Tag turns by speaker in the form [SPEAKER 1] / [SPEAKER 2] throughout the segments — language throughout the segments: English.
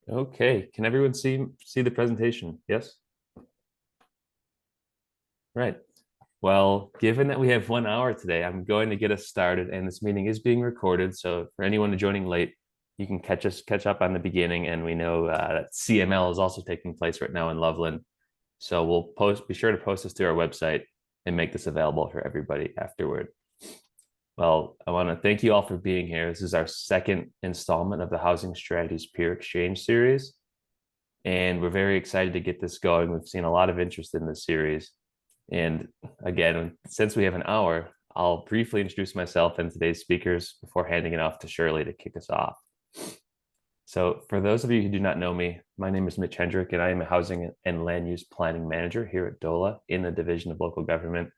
[SPEAKER 1] Okay, can everyone see the presentation? Yes? Right. Well, given that we have 1 hour today, I'm going to get us started, and this meeting is being recorded. So for anyone joining late, you can catch up on the beginning, and we know that CML is also taking place right now in Loveland. So be sure to post this to our website and make this available for everybody afterward. Well, I want to thank you all for being here. This is our second installment of the Housing Strategies Peer Exchange series, and we're very excited to get this going. We've seen a lot of interest in this series. And again, since we have an hour, I'll briefly introduce myself and today's speakers before handing it off to Shirley to kick us off. So, for those of you who do not know me, my name is Mitch Hendrick, and I am a housing and land use planning manager here at DOLA in the Division of Local Government.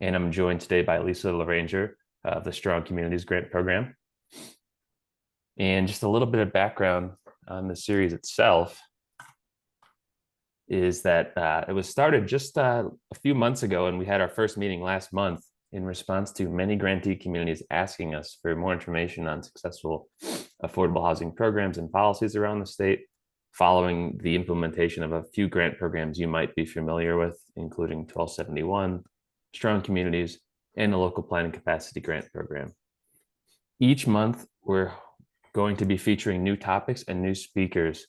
[SPEAKER 1] And I'm joined today by Lisa LaRanger of the Strong Communities Grant Program. And just a little bit of background on the series itself is that it was started just a few months ago, and we had our first meeting last month in response to many grantee communities asking us for more information on successful affordable housing programs and policies around the state, following the implementation of a few grant programs you might be familiar with, including 1271, Strong Communities, and the Local Planning Capacity Grant Program. Each month, we're going to be featuring new topics and new speakers,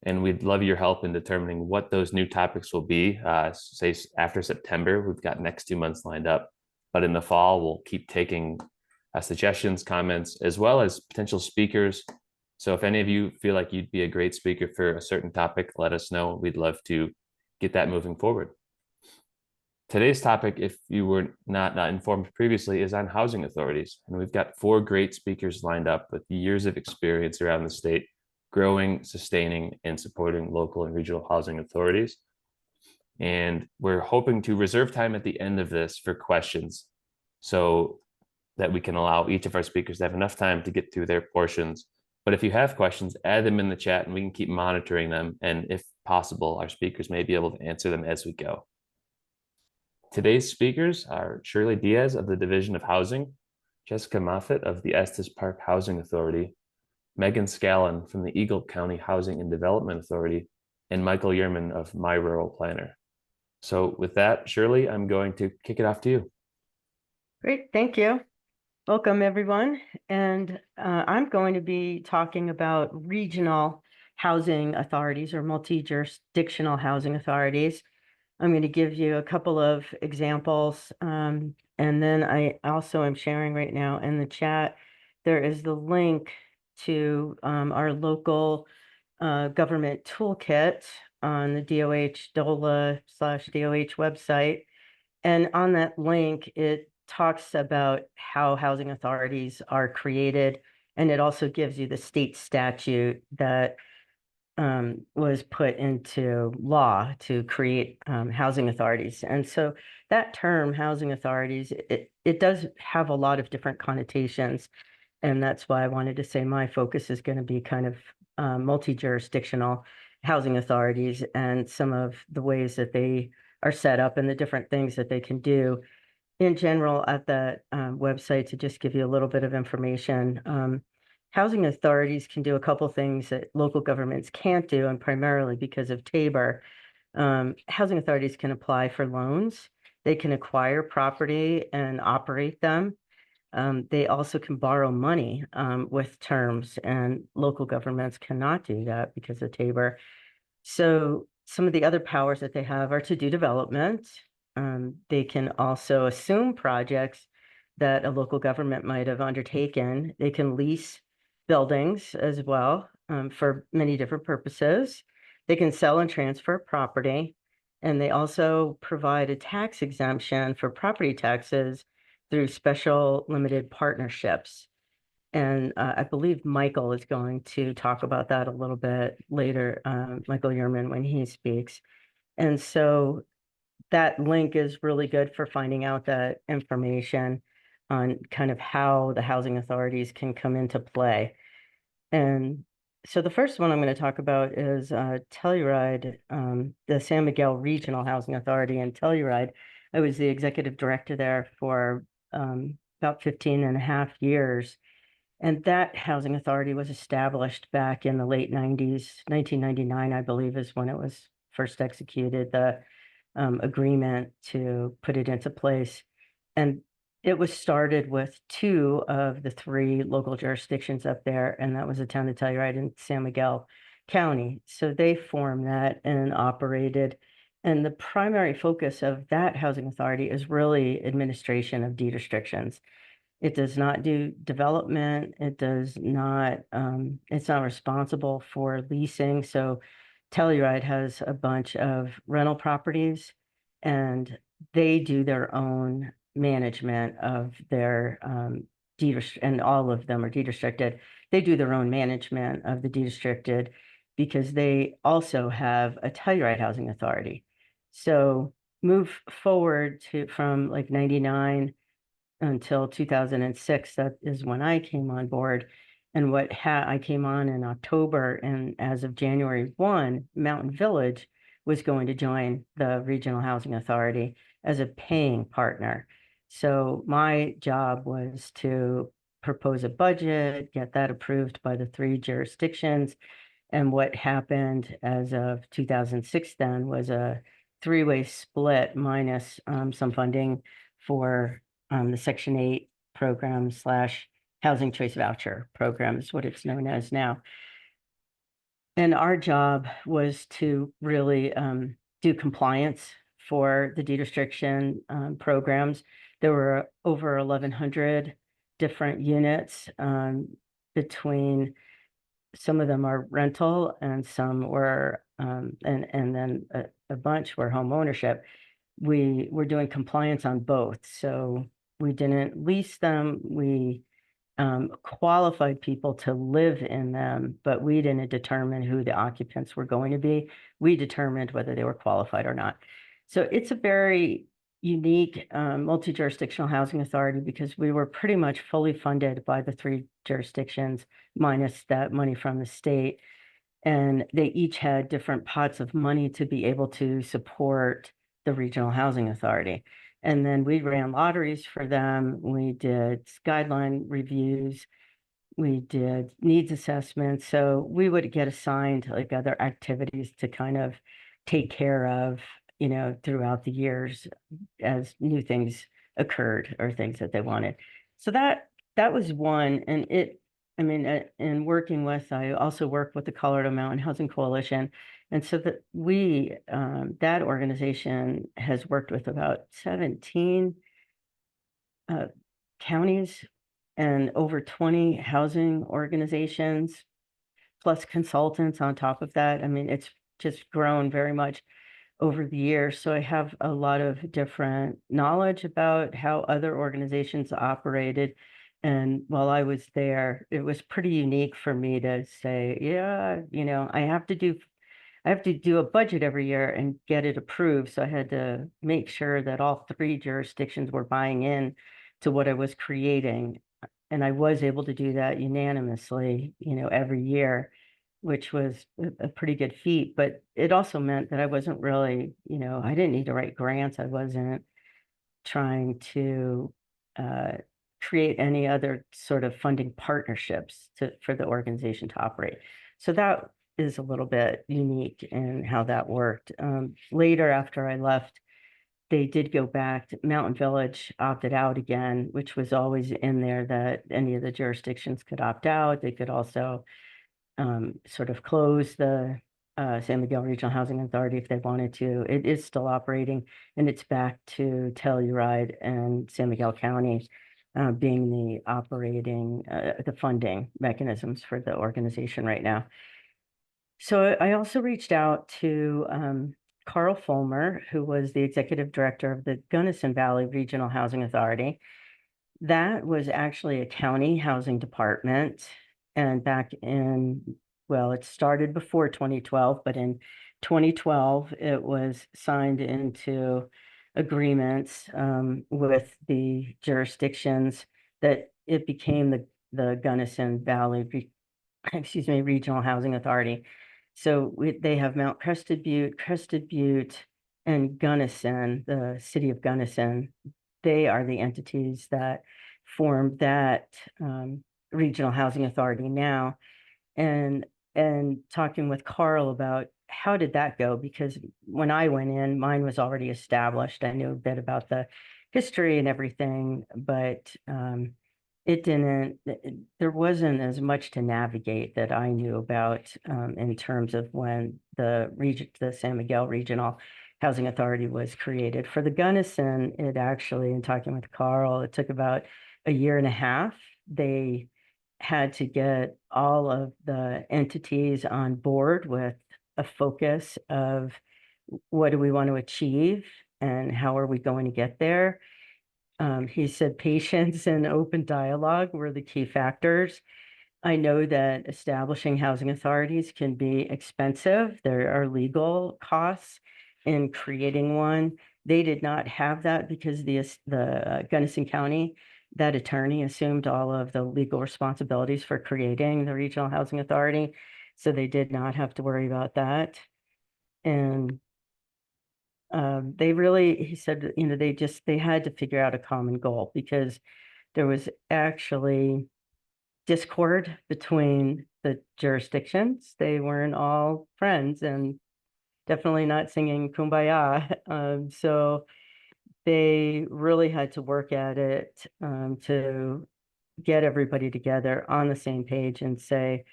[SPEAKER 1] and we'd love your help in determining what those new topics will be. Say after September, we've got next 2 months lined up, but in the fall, we'll keep taking suggestions, comments, as well as potential speakers. So if any of you feel like you'd be a great speaker for a certain topic, let us know. We'd love to get that moving forward. Today's topic, if you were not informed previously, is on housing authorities. And we've got 4 great speakers lined up with years of experience around the state, growing, sustaining, and supporting local and regional housing authorities. And we're hoping to reserve time at the end of this for questions so that we can allow each of our speakers to have enough time to get through their portions. But if you have questions, add them in the chat and we can keep monitoring them. And if possible, our speakers may be able to answer them as we go. Today's speakers are Shirley Diaz of the Division of Housing, Jessica Moffett of the Estes Park Housing Authority, Megan Scallon from the Eagle County Housing and Development Authority, and Michael Yerman of My Rural Planner. So with that, Shirley, I'm going to kick it off to you.
[SPEAKER 2] Great, thank you. Welcome, everyone. And I'm going to be talking about regional housing authorities or multi-jurisdictional housing authorities. I'm going to give you a couple of examples. And then I also am sharing right now in the chat, there is the link to our local government toolkit on the DOH DOLA/DOH website. And on that link, it talks about how housing authorities are created. And it also gives you the state statute that was put into law to create housing authorities. And so that term, housing authorities, it does have a lot of different connotations. And that's why I wanted to say my focus is going to be kind of multi-jurisdictional housing authorities and some of the ways that they are set up and the different things that they can do in general at that website. To just give you a little bit of information, housing authorities can do a couple things that local governments can't do, and primarily because of Tabor. Housing authorities can apply for loans. They can acquire property and operate them. They also can borrow money with terms, and local governments cannot do that because of Tabor. So some of the other powers that they have are to do development. They can also assume projects that a local government might have undertaken. They can lease buildings as well for many different purposes. They can sell and transfer property. And they also provide a tax exemption for property taxes through special limited partnerships. And I believe Michael is going to talk about that a little bit later, Michael Yerman, when he speaks. And so that link is really good for finding out that information on kind of how the housing authorities can come into play. And so the first one I'm going to talk about is Telluride, the San Miguel Regional Housing Authority in Telluride. I was the executive director there for about 15 and a half years. And that housing authority was established back in the late 90s. 1999, I believe, is when it was first executed, the agreement to put it into place. And it was started with two of the three local jurisdictions up there, and that was the town of Telluride and San Miguel County. So they formed that and operated. And the primary focus of that housing authority is really administration of deed restrictions. It does not do development. It does not, it's not responsible for leasing. So Telluride has a bunch of rental properties and they do their own management of their and all of them are deed restricted. They do their own management of the deed restricted because they also have a Telluride Housing Authority. So move forward to from like 99 until 2006. That is when I came on board. And I came on in October, and as of January 1, Mountain Village was going to join the Regional Housing Authority as a paying partner. So my job was to propose a budget, get that approved by the three jurisdictions. And what happened as of 2006 then was a three-way split minus some funding for the Section 8 program slash housing choice voucher program is what it's known as now. And our job was to really do compliance for the deed restriction programs. There were over 1,100 different units between some of them are rental and some were and then a bunch were home ownership. We were doing compliance on both. So we didn't lease them. We qualified people to live in them, but we didn't determine who the occupants were going to be. We determined whether they were qualified or not. So it's a very unique multi-jurisdictional housing authority because we were pretty much fully funded by the three jurisdictions minus that money from the state. And they each had different pots of money to be able to support the regional housing authority. And then we ran lotteries for them. We did guideline reviews. We did needs assessments. So we would get assigned like other activities to kind of take care of, throughout the years as new things occurred or things that they wanted. So that was one. And in working with, I also work with the Colorado Mountain Housing Coalition. And so that organization has worked with about 17 counties and over 20 housing organizations, plus consultants on top of that. I mean, it's just grown very much over the years. So I have a lot of different knowledge about how other organizations operated. And while I was there, it was pretty unique for me to say, yeah, I have to do a budget every year and get it approved. So I had to make sure that all three jurisdictions were buying in to what I was creating. And I was able to do that unanimously, every year, which was a pretty good feat. But it also meant that I wasn't really, I didn't need to write grants. I wasn't trying to uh, create any other sort of funding partnerships for the organization to operate. So that is a little bit unique in how that worked. Later, after I left, they did go back. Mountain Village opted out again, which was always in there that any of the jurisdictions could opt out. They could also sort of close the San Miguel Regional Housing Authority if they wanted to. It is still operating, and it's back to Telluride and San Miguel County being the funding mechanisms for the organization right now. So I also reached out to Carl Fulmer, who was the executive director of the Gunnison Valley Regional Housing Authority. That was actually a county housing department. And it started before 2012, but in 2012, it was signed into agreements with the jurisdictions that it became the Gunnison Valley, Regional Housing Authority. So they have Mount Crested Butte, and Gunnison, the city of Gunnison. They are the entities that formed that Regional Housing Authority now, and talking with Carl about how did that go? Because when I went in, mine was already established. I knew a bit about the history and everything, but it didn't, there wasn't as much to navigate that I knew about in terms of when the San Miguel Regional Housing Authority was created. For the Gunnison, it actually, in talking with Carl, it took about a year and a half. They had to get all of the entities on board with a focus of what do we want to achieve and how are we going to get there. He said patience and open dialogue were the key factors. I know that establishing housing authorities can be expensive. There are legal costs in creating one. They did not have that because the Gunnison County, that attorney assumed all of the legal responsibilities for creating the Regional Housing Authority. So they did not have to worry about that. And they really, he said, they had to figure out a common goal because there was actually discord between the jurisdictions. They weren't all friends and definitely not singing Kumbaya. So they really had to work at it to get everybody together on the same page and say,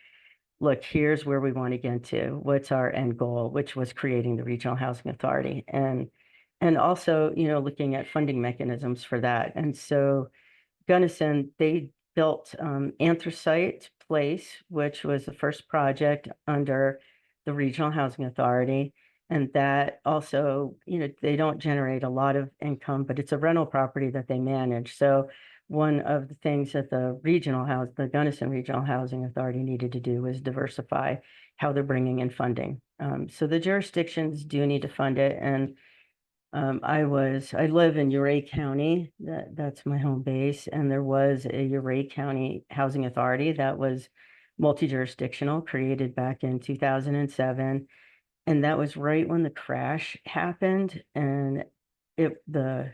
[SPEAKER 2] look, here's where we want to get to. What's our end goal, which was creating the Regional Housing Authority. And also, looking at funding mechanisms for that. And so Gunnison, they built Anthracite Place, which was the first project under the Regional Housing Authority. And that also, they don't generate a lot of income, but it's a rental property that they manage. So one of the things that the Gunnison Regional Housing Authority needed to do was diversify how they're bringing in funding. So the jurisdictions do need to fund it. And I live in Uray County. That's my home base. And there was a Uray County Housing Authority that was multi-jurisdictional, created back in 2007. And that was right when the crash happened. And the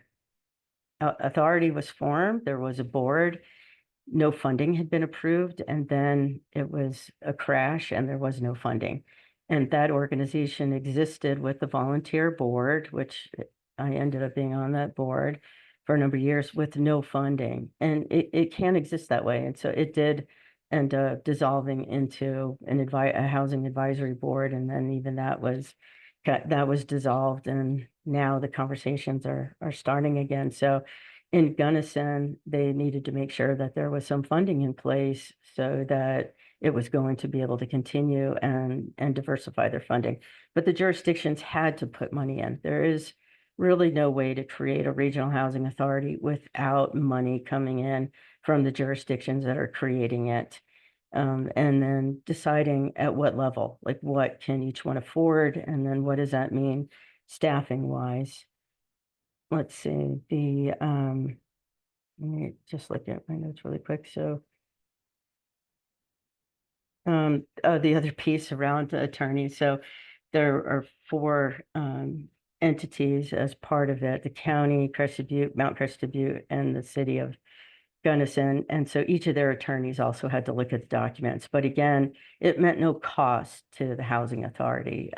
[SPEAKER 2] authority was formed. There was a board. No funding had been approved, and then it was a crash and there was no funding. And that organization existed with the volunteer board, which I ended up being on that board for a number of years with no funding. And it can't exist that way. And so it did end up dissolving into a housing advisory board. And then even that was dissolved. And now the conversations are starting again. So in Gunnison, they needed to make sure that there was some funding in place so that it was going to be able to continue and diversify their funding. But the jurisdictions had to put money in. There is really no way to create a regional housing authority without money coming in from the jurisdictions that are creating it. And then deciding at what level, like what can each one afford, and then what does that mean staffing wise? Let's see, let me just look at my notes really quick. So the other piece around the attorney. So there are four entities as part of it: the county, Crested Butte, Mount Crested Butte, and the city of Gunnison. And so each of their attorneys also had to look at the documents. But again, it meant no cost to the housing authority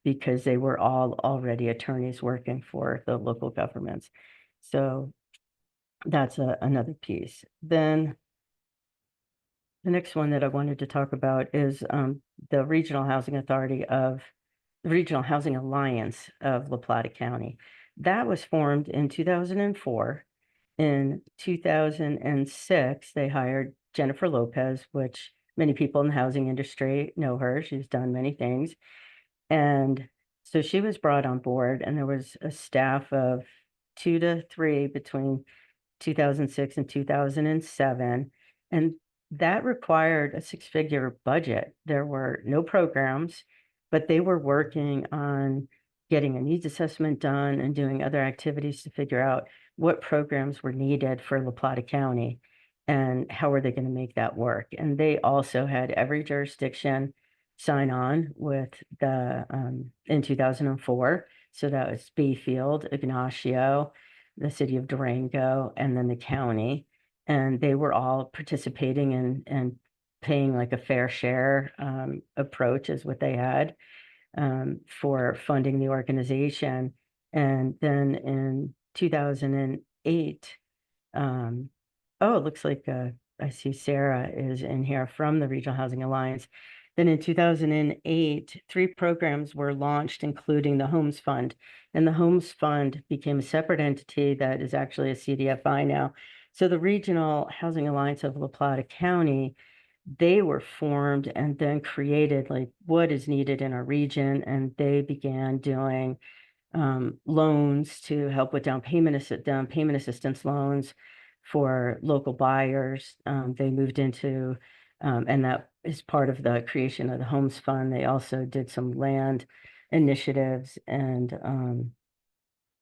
[SPEAKER 2] because they were all already attorneys working for the local governments. So that's another piece. Then the next one that I wanted to talk about is the Regional Housing Authority of the Regional Housing Alliance of La Plata County. That was formed in 2004. In 2006, they hired Jennifer Lopez, which many people in the housing industry know her. She's done many things. And so she was brought on board, and there was a staff of 2 to 3 between 2006 and 2007. And that required a six-figure budget. There were no programs, but they were working on getting a needs assessment done and doing other activities to figure out what programs were needed for La Plata County and how were they going to make that work. And they also had every jurisdiction sign on with in 2004. So that was Bayfield, Ignacio, the city of Durango, and then the county. and they were all participating and paying like a fair share approach is what they had for funding the organization. And then in 2008, oh, it looks like I see Sarah is in here from the Regional Housing Alliance. Then in 2008, 3 programs were launched, including the Homes Fund. And the Homes Fund became a separate entity that is actually a CDFI now. So the Regional Housing Alliance of La Plata County, they were formed and then created like what is needed in our region. And they began doing loans to help with down payment assistance loans for local buyers. They moved into, and that is part of the creation of the Homes Fund. They also did some land initiatives, and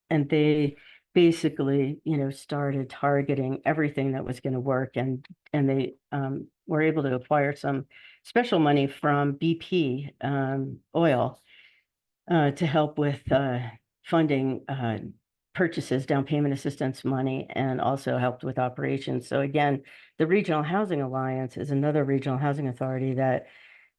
[SPEAKER 2] they basically, started targeting everything that was going to work, and they were able to acquire some special money from BP oil to help with funding purchases, down payment assistance money, and also helped with operations. So again, the Regional Housing Alliance is another regional housing authority that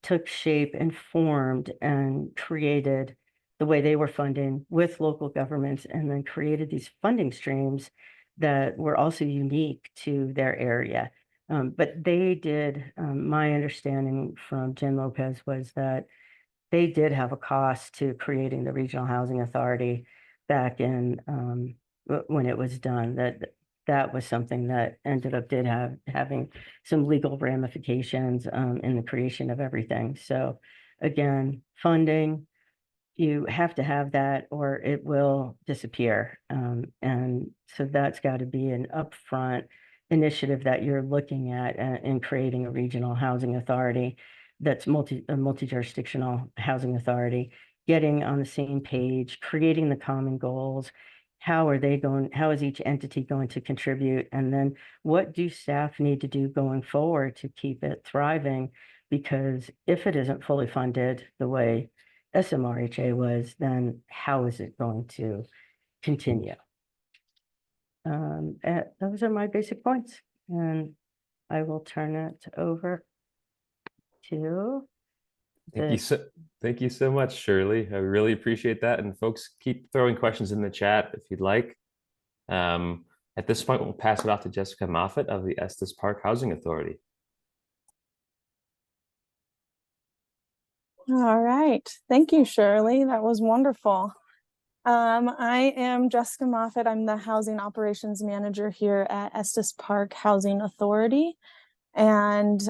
[SPEAKER 2] took shape and formed and created the way they were funding with local governments, and then created these funding streams that were also unique to their area. But they did, my understanding from Jen Lopez was that they did have a cost to creating the Regional Housing Authority back in when it was done. That was something that ended up having some legal ramifications in the creation of everything. So again, funding, you have to have that or it will disappear. And so that's got to be an upfront initiative that you're looking at in creating a regional housing authority that's a multi-jurisdictional housing authority, getting on the same page, creating the common goals. How is each entity going to contribute? And then what do staff need to do going forward to keep it thriving? Because if it isn't fully funded the way SMRHA was, then how is it going to continue? Those are my basic points, and I will turn it over to
[SPEAKER 1] Thank you thank you so much, Shirley. I really appreciate that. And folks, keep throwing questions in the chat if you'd like. At this point, we'll pass it off to Jessica Moffett of the Estes Park Housing Authority.
[SPEAKER 3] All right. Thank you, Shirley. That was wonderful. I am Jessica Moffett. I'm the Housing Operations Manager here at Estes Park Housing Authority. And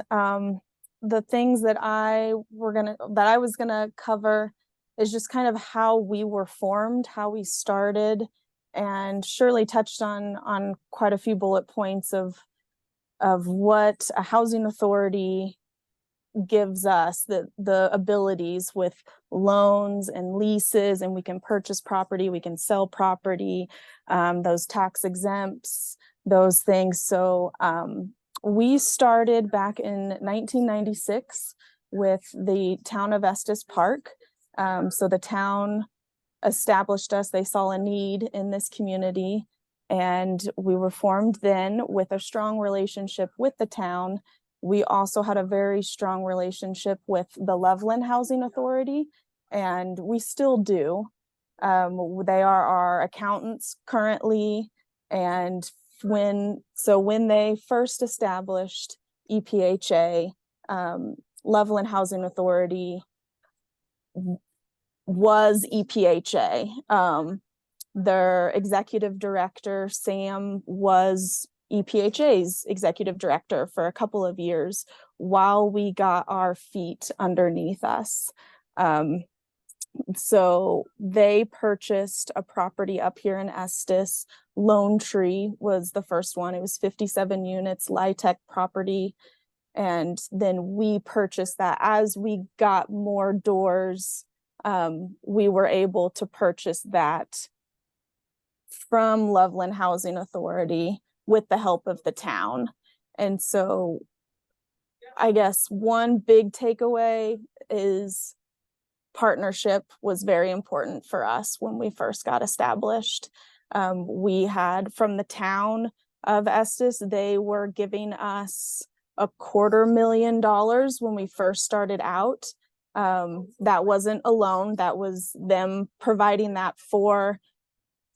[SPEAKER 3] the things that I was gonna cover is just kind of how we were formed, how we started, and Shirley touched on quite a few bullet points of what a housing authority gives us, the abilities with loans and leases, and we can purchase property, we can sell property, those tax exempts, those things. So we started back in 1996 with the town of Estes Park. So the town established us, they saw a need in this community, and we were formed then with a strong relationship with the town. We also had a very strong relationship with the Loveland Housing Authority, and we still do. They are our accountants currently, and when they first established EPHA, Loveland Housing Authority was EPHA. Their executive director, Sam, was EPHA's executive director for a couple of years while we got our feet underneath us. So they purchased a property up here in Estes. Lone Tree was the first one. It was 57 units, LIHTC property. And then we purchased that. As we got more doors, we were able to purchase that from Loveland Housing Authority with the help of the town. And so I guess one big takeaway is partnership was very important for us when we first got established. We had from the town of Estes. They were giving us $250,000 when we first started out. That wasn't a loan, that was them providing that for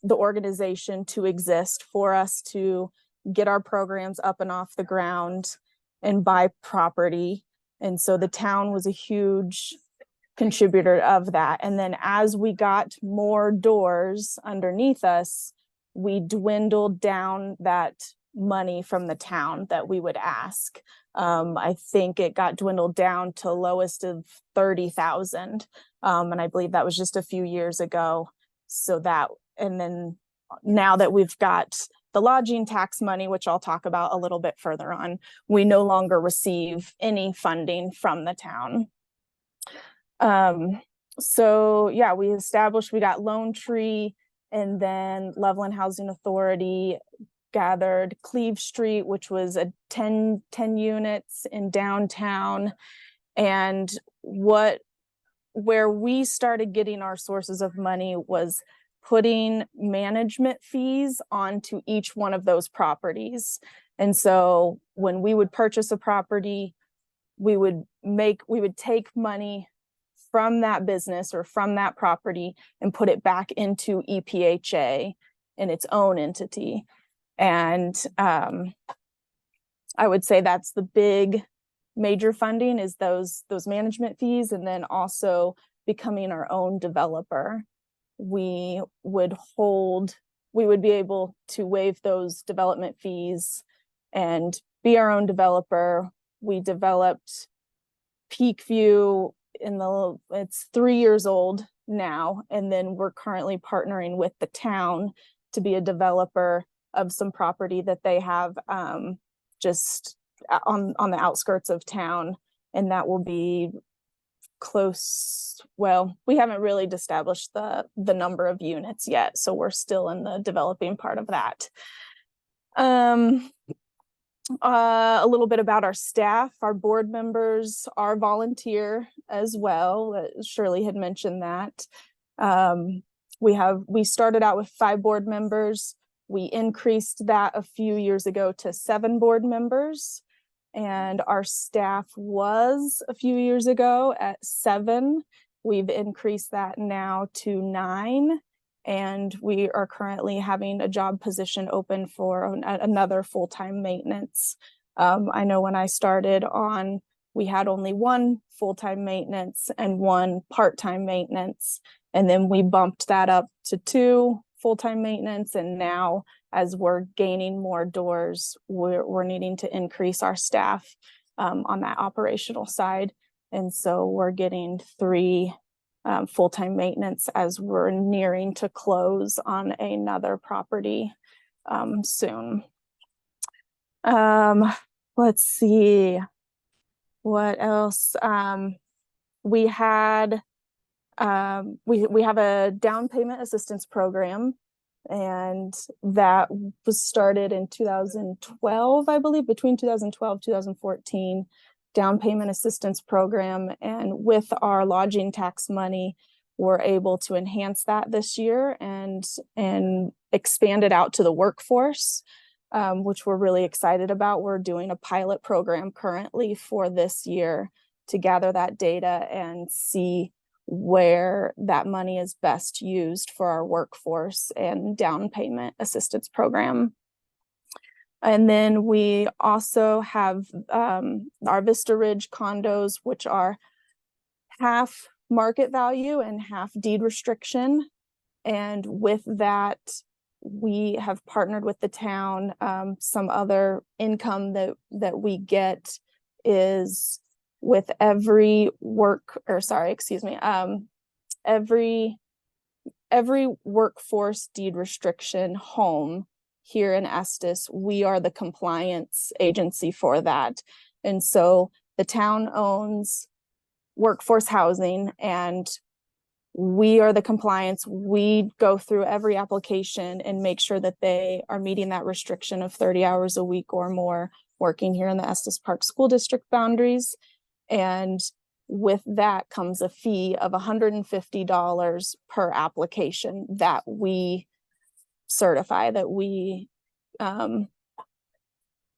[SPEAKER 3] the organization to exist, for us to get our programs up and off the ground and buy property. And so the town was a huge contributor of that. And then as we got more doors underneath us, we dwindled down that money from the town that we would ask. I think it got dwindled down to lowest of 30,000. And I believe that was just a few years ago. So that, and then now that we've got the lodging tax money, which I'll talk about a little bit further on, we no longer receive any funding from the town. So yeah, we got Lone Tree, and then Loveland Housing Authority gathered Cleve Street, which was a 10 units in downtown. And where we started getting our sources of money was putting management fees onto each one of those properties. And so when we would purchase a property, we would take money from that business or from that property and put it back into EPHA in its own entity. And I would say that's the big major funding, is those management fees, and then also becoming our own developer. We would be able to waive those development fees and be our own developer. We developed Peakview it's 3 years old now, and then we're currently partnering with the town to be a developer of some property that they have just on the outskirts of town, and that will be close. Well, we haven't really established the number of units yet, so we're still in the developing part of that. A little bit about our staff. Our board members are volunteer as well. Shirley had mentioned that. We started out with 5 board members. We increased that a few years ago to 7 board members. And our staff was a few years ago at 7. We've increased that now to 9. And we are currently having a job position open for another full-time maintenance. I know when I started on, we had only 1 full-time maintenance and 1 part-time maintenance. And then we bumped that up to 2 full-time maintenance. And now, as we're gaining more doors, we're needing to increase our staff on that operational side. And so we're getting 3 full-time maintenance as we're nearing to close on another property soon. Let's see what else. We have a down payment assistance program, and that was started in 2012, I believe, between 2012 2014. Down payment assistance program, and with our lodging tax money, we're able to enhance that this year and expand it out to the workforce, which we're really excited about. We're doing a pilot program currently for this year to gather that data and see where that money is best used for our workforce and down payment assistance program. And then we also have our Vista Ridge condos, which are half market value and half deed restriction. And with that, we have partnered with the town. Some other income that we get is with every workforce deed restriction home here in Estes, we are the compliance agency for that. And so the town owns workforce housing, and we are the compliance. We go through every application and make sure that they are meeting that restriction of 30 hours a week or more working here in the Estes Park School District boundaries. And with that comes a fee of $150 per application that we certify, that we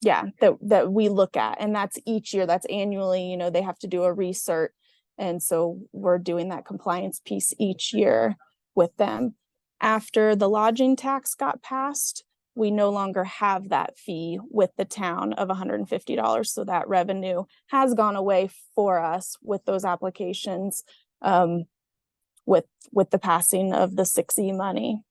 [SPEAKER 3] yeah, that we look at, and that's each year, that's annually, you know, they have to do a recert. And so we're doing that compliance piece each year with them. After the lodging tax got passed, we no longer have that fee with the town of $150. So that revenue has gone away for us with those applications, with the passing of the 6E money.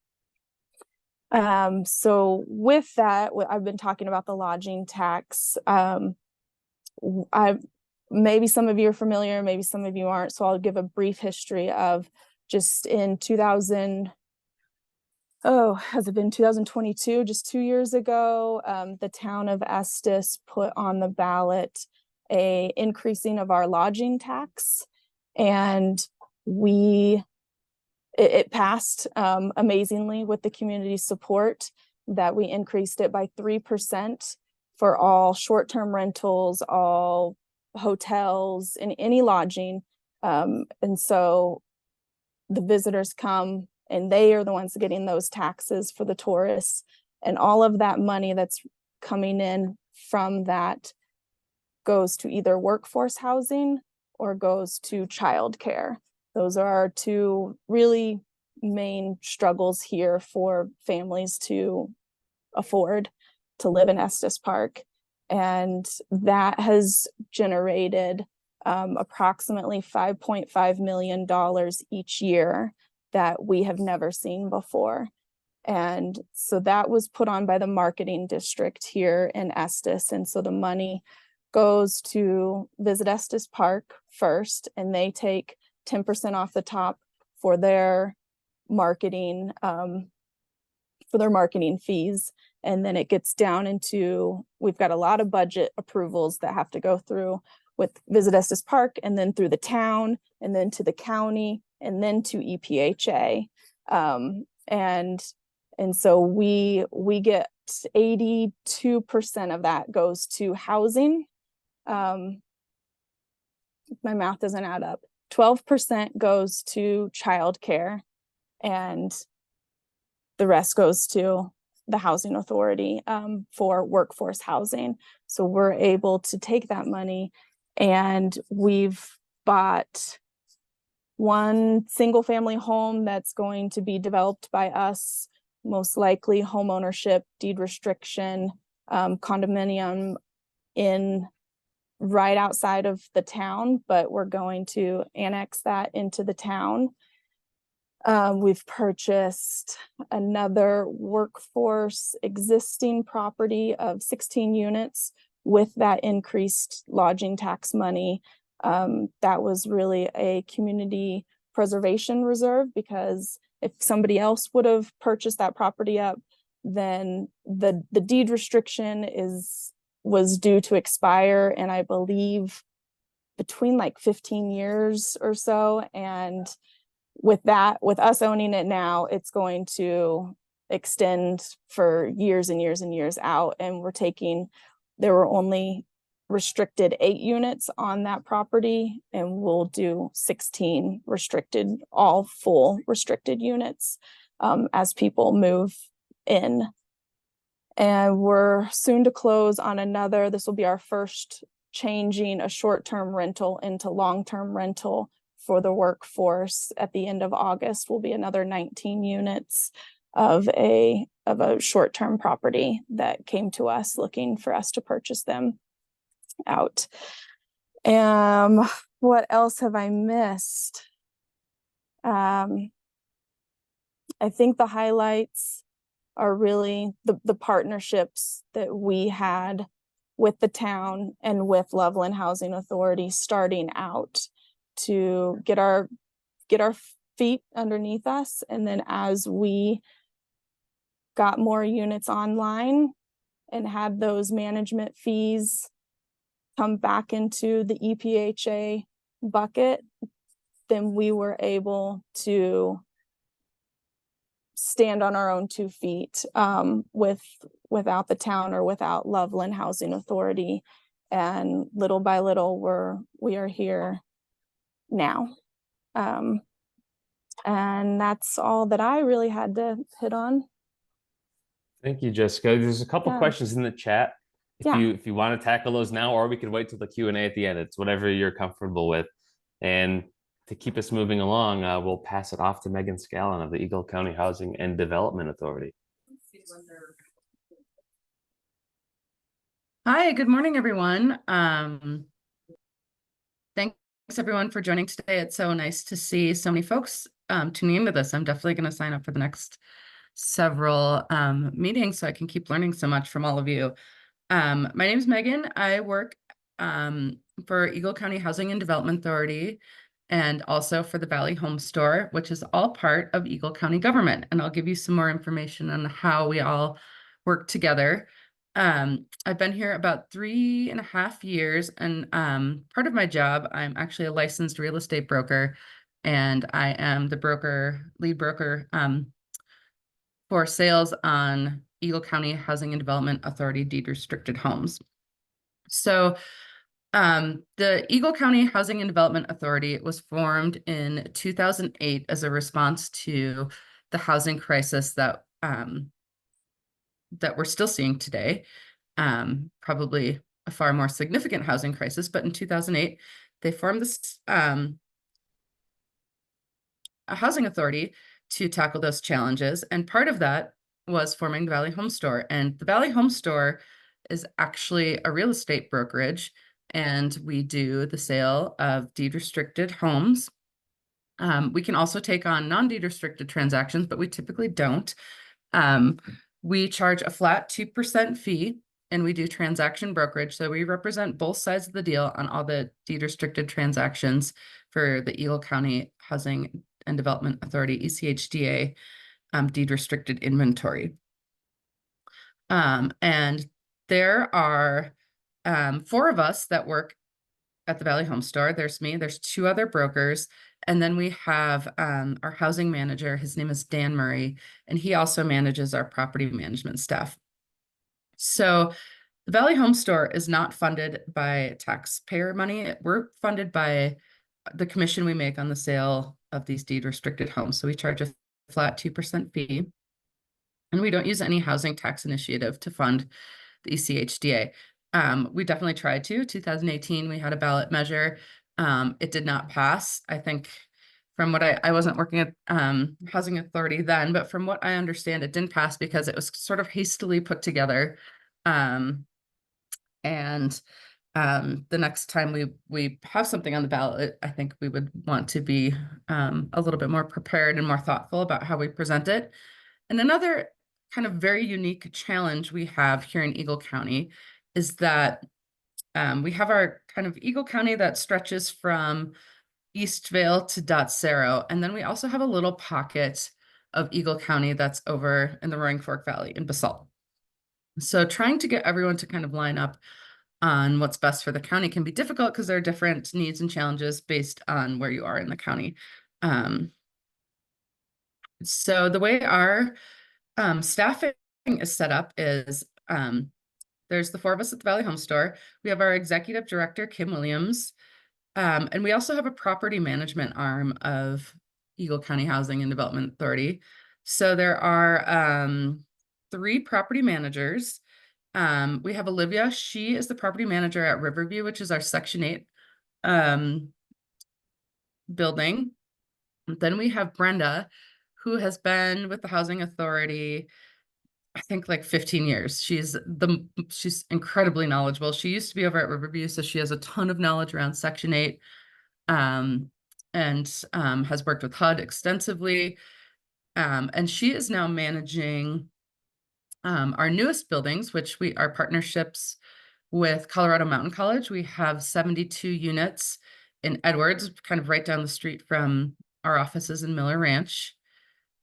[SPEAKER 3] So with that, I've been talking about the lodging tax. Maybe some of you are familiar, maybe some of you aren't. So I'll give a brief history of just in 2000. Oh, has it been 2022? Just 2 years ago, the town of Estes put on the ballot a increasing of our lodging tax, and it passed amazingly with the community support, that we increased it by 3% for all short-term rentals, all hotels, and any lodging. And so the visitors come and they are the ones getting those taxes for the tourists, and all of that money that's coming in from that goes to either workforce housing or goes to childcare. Those are our two really main struggles here for families to afford to live in Estes Park. And that has generated approximately $5.5 million each year that we have never seen before. And so that was put on by the marketing district here in Estes. And so the money goes to Visit Estes Park first, and they take 10% off the top for their marketing, fees. And then it gets down into, we've got a lot of budget approvals that have to go through with Visit Estes Park, and then through the town, and then to the county, and then to EPHA. And so we get 82% of that goes to housing. My math doesn't add up. 12% goes to childcare, and the rest goes to the housing authority for workforce housing. So we're able to take that money, and we've bought one single family home that's going to be developed by us, most likely home ownership, deed restriction, condominium in right outside of the town, but we're going to annex that into the town. We've purchased another workforce existing property of 16 units with that increased lodging tax money. That was really a community preservation reserve, because if somebody else would have purchased that property up, then the deed restriction was due to expire, and I believe between like 15 years or so. And with us owning it now, it's going to extend for years and years and years out. And there were only restricted 8 units on that property, and we'll do 16 restricted, all full restricted units as people move in. And we're soon to close on another. This will be our first changing a short-term rental into long-term rental for the workforce. At the end of August will be another 19 units of a short-term property that came to us looking for us to purchase them out. What else have I missed? I think the highlights are really the partnerships that we had with the town and with Loveland Housing Authority starting out to get our feet underneath us. And then as we got more units online and had those management fees come back into the EPHA bucket, then we were able to stand on our own 2 feet without the town or without Loveland Housing Authority. And little by little, we are here now. And that's all that I really had to hit on.
[SPEAKER 1] Thank you, Jessica. There's a couple questions in the chat. If you want to tackle those now, or we could wait till the Q&A at the end. It's whatever you're comfortable with. And to keep us moving along, we'll pass it off to Megan Scallon of the Eagle County Housing and Development Authority.
[SPEAKER 4] Hi, good morning, everyone. Thanks everyone for joining today. It's so nice to see so many folks tuning into this. I'm definitely going to sign up for the next several meetings so I can keep learning so much from all of you. My name is Megan. I work for Eagle County Housing and Development Authority and also for the Valley Home Store, which is all part of Eagle County government. And I'll give you some more information on how we all work together. I've been here about 3.5 years, and part of my job, I'm actually a licensed real estate broker, and I am the lead broker for sales on Eagle County Housing and Development Authority deed restricted homes. So the Eagle County Housing and Development Authority was formed in 2008 as a response to the housing crisis that we're still seeing today. Probably a far more significant housing crisis, but in 2008, they formed this a housing authority to tackle those challenges. And part of that was forming the Valley Home Store. And the Valley Home Store is actually a real estate brokerage, and we do the sale of deed restricted homes. We can also take on non-deed restricted transactions, but we typically don't. We charge a flat 2% fee, and we do transaction brokerage. So we represent both sides of the deal on all the deed restricted transactions for the Eagle County Housing and Development Authority, ECHDA, deed restricted inventory. And there are 4 of us that work at the Valley Home Store. There's me, there's 2 other brokers, and then we have our housing manager. His name is Dan Murray, and he also manages our property management staff. So the Valley Home Store is not funded by taxpayer money. We're funded by the commission we make on the sale of these deed restricted homes. So we charge a flat 2% fee, and we don't use any housing tax initiative to fund the ECHDA. We definitely tried to. 2018, we had a ballot measure. It did not pass. I think from what I wasn't working at Housing Authority then, but from what I understand, it didn't pass because it was sort of hastily put together. And the next time we have something on the ballot, I think we would want to be a little bit more prepared and more thoughtful about how we present it. And another kind of very unique challenge we have here in Eagle County is that we have our kind of Eagle County that stretches from Eastvale to Dotsero. And then we also have a little pocket of Eagle County that's over in the Roaring Fork Valley in Basalt. So trying to get everyone to kind of line up on what's best for the county can be difficult because there are different needs and challenges based on where you are in the county. So the way our staffing is set up is there's the 4 of us at the Valley Home Store. We have our executive director, Kim Williams, and we also have a property management arm of Eagle County Housing and Development Authority. So there are 3 property managers. We have Olivia. She is the property manager at Riverview, which is our Section 8 building. And then we have Brenda, who has been with the Housing Authority, I think like 15 years. She's incredibly knowledgeable. She used to be over at Riverview, so she has a ton of knowledge around Section 8, and has worked with HUD extensively. And she is now managing our newest buildings, which are partnerships with Colorado Mountain College. We have 72 units in Edwards, kind of right down the street from our offices in Miller Ranch.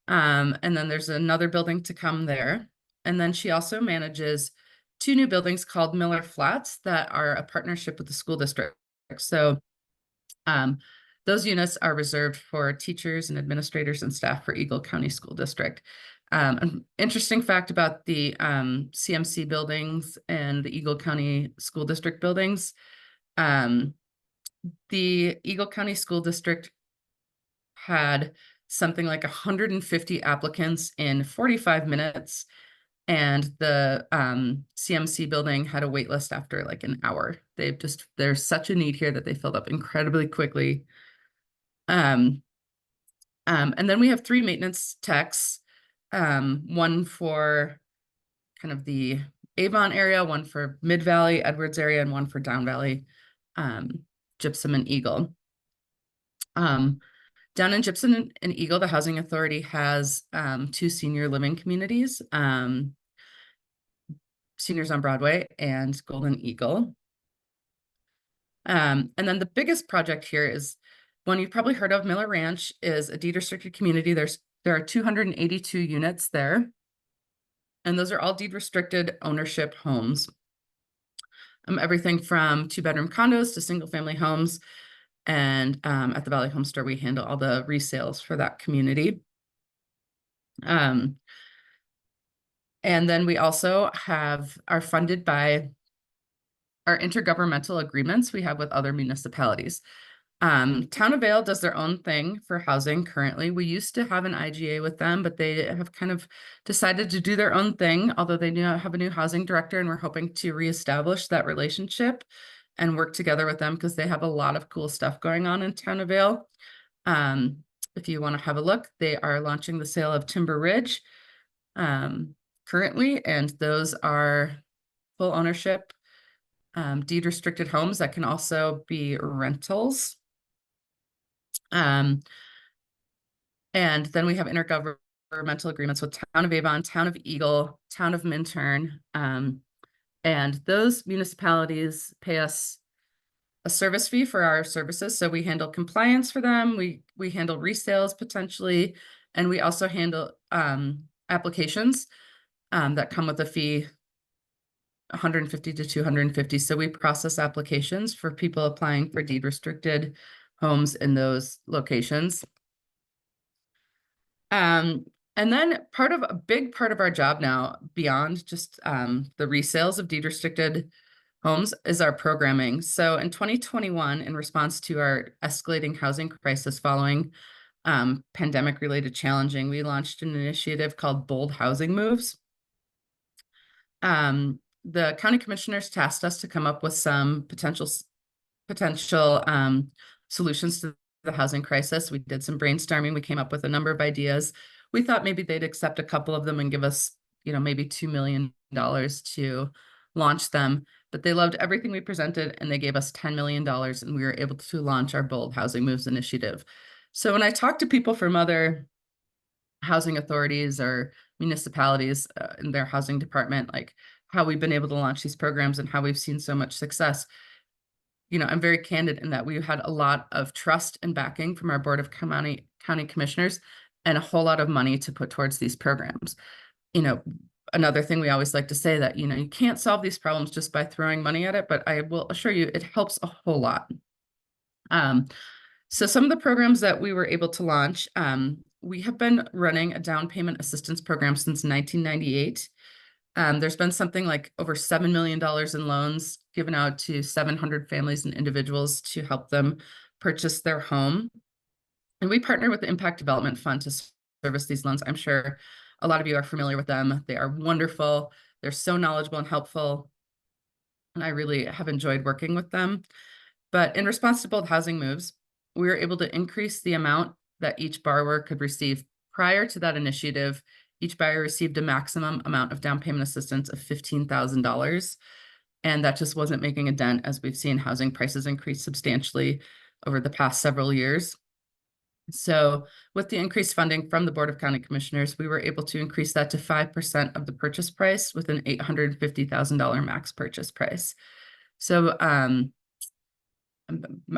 [SPEAKER 4] And then there's another building to come there. And then she also manages 2 new buildings called Miller Flats that are a partnership with the school district. So those units are reserved for teachers and administrators and staff for Eagle County School District. An interesting fact about the CMC buildings and the Eagle County School District buildings, the Eagle County School District had something like 150 applicants in 45 minutes. and the CMC building had a wait list after like an hour. There's such a need here that they filled up incredibly quickly. And then we have 3 maintenance techs, one for kind of the Avon area, one for Mid Valley, Edwards area, and one for Down Valley, Gypsum and Eagle. Down in Gypsum and Eagle, the Housing Authority has 2 senior living communities, Seniors on Broadway and Golden Eagle. And then the biggest project here is one you've probably heard of. Miller Ranch is a deed restricted community. There are 282 units there, and those are all deed restricted ownership homes. Everything from 2-bedroom condos to single family homes. And at the Valley Home Store, we handle all the resales for that community. And then we also are funded by our intergovernmental agreements we have with other municipalities. Town of Vale does their own thing for housing currently. We used to have an IGA with them, but they have kind of decided to do their own thing, although they do have a new housing director, and we're hoping to reestablish that relationship and work together with them because they have a lot of cool stuff going on in Town of Vale. If you want to have a look, they are launching the sale of Timber Ridge currently, and those are full ownership, deed restricted homes that can also be rentals. And then we have intergovernmental agreements with Town of Avon, Town of Eagle, Town of Minturn, and those municipalities pay us a service fee for our services. So we handle compliance for them. We handle resales potentially, and we also handle applications that come with a fee, $150 to $250. So we process applications for people applying for deed restricted homes in those locations. And then a big part of our job now, beyond just the resales of deed restricted homes, is our programming. So in 2021, in response to our escalating housing crisis following pandemic related challenging, we launched an initiative called Bold Housing Moves. The county commissioners tasked us to come up with some potential solutions to the housing crisis. We did some brainstorming. We came up with a number of ideas. We thought maybe they'd accept a couple of them and give us, maybe $2 million to launch them. But they loved everything we presented, and they gave us $10 million, and we were able to launch our Bold Housing Moves initiative. So when I talk to people from other housing authorities or municipalities in their housing department, like how we've been able to launch these programs and how we've seen so much success, I'm very candid in that we had a lot of trust and backing from our Board of County Commissioners and a whole lot of money to put towards these programs. Another thing we always like to say that, you can't solve these problems just by throwing money at it, but I will assure you it helps a whole lot. So some of the programs that we were able to launch, we have been running a down payment assistance program since 1998. There's been something like over $7 million in loans given out to 700 families and individuals to help them purchase their home. And we partner with the Impact Development Fund to service these loans. I'm sure a lot of you are familiar with them. They are wonderful. They're so knowledgeable and helpful. And I really have enjoyed working with them. But in response to Bold Housing Moves, we were able to increase the amount that each borrower could receive. Prior to that initiative, each buyer received a maximum amount of down payment assistance of $15,000. And that just wasn't making a dent, as we've seen housing prices increase substantially over the past several years. So with the increased funding from the Board of County Commissioners, we were able to increase that to 5% of the purchase price with an $850,000 max purchase price. So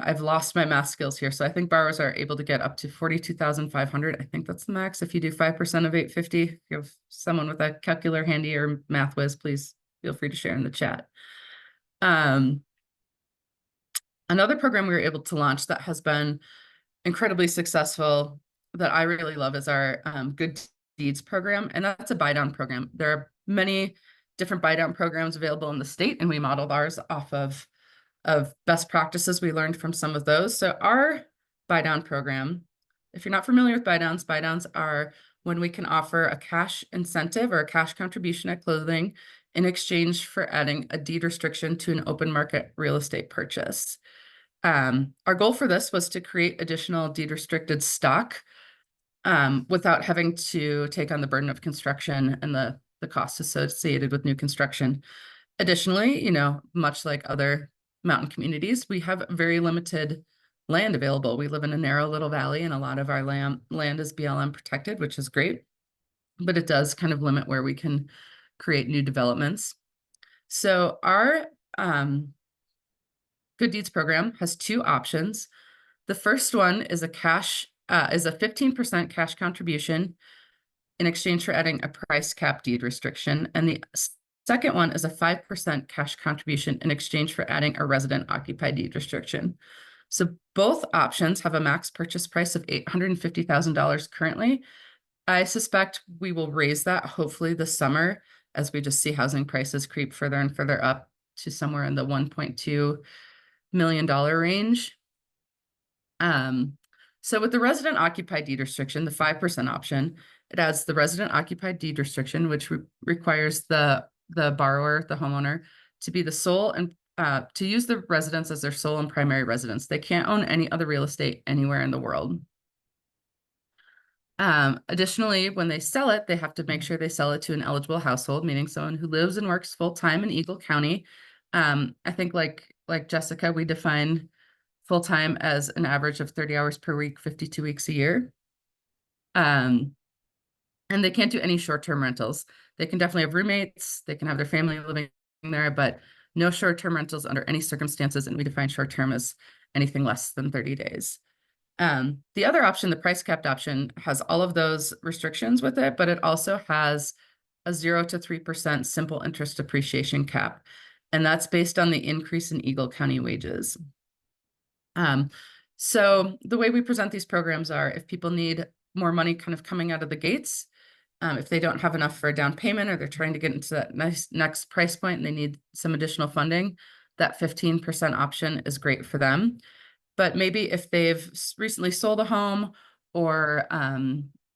[SPEAKER 4] I've lost my math skills here. So I think borrowers are able to get up to $42,500. I think that's the max. If you do 5% of 850, if you have someone with a calculator handy or math whiz, please feel free to share in the chat. Another program we were able to launch that has been incredibly successful that I really love is our Good Deeds program. And that's a buy down program. There are many different buy down programs available in the state, and we modeled ours off of best practices we learned from some of those. So our buy down program, if you're not familiar with buy downs are when we can offer a cash incentive or a cash contribution at closing in exchange for adding a deed restriction to an open market real estate purchase. Our goal for this was to create additional deed restricted stock without having to take on the burden of construction and the costs associated with new construction. Additionally, much like other mountain communities, we have very limited land available. We live in a narrow little valley, and a lot of our land is BLM protected, which is great, but it does kind of limit where we can create new developments. So our Good Deeds program has two options. The first one is a 15% cash contribution in exchange for adding a price cap deed restriction. And the second one is a 5% cash contribution in exchange for adding a resident occupied deed restriction. So both options have a max purchase price of $850,000 currently. I suspect we will raise that hopefully this summer as we just see housing prices creep further and further up to somewhere in the $1.2 million range. So with the resident occupied deed restriction, the 5% option, it adds the resident occupied deed restriction, which requires the borrower, the homeowner, to be the sole and to use the residence as their sole and primary residence. They can't own any other real estate anywhere in the world. Additionally, when they sell it, they have to make sure they sell it to an eligible household, meaning someone who lives and works full-time in Eagle County. I think like Jessica, we define full-time as an average of 30 hours per week, 52 weeks a year. And they can't do any short-term rentals. They can definitely have roommates, they can have their family living there, but no short-term rentals under any circumstances. And we define short-term as anything less than 30 days. The other option, the price capped option, has all of those restrictions with it, but it also has a 0 to 3% simple interest appreciation cap. And that's based on the increase in Eagle County wages. So the way we present these programs are if people need more money kind of coming out of the gates, if they don't have enough for a down payment or they're trying to get into that next price point and they need some additional funding, that 15% option is great for them. But maybe if they've recently sold a home or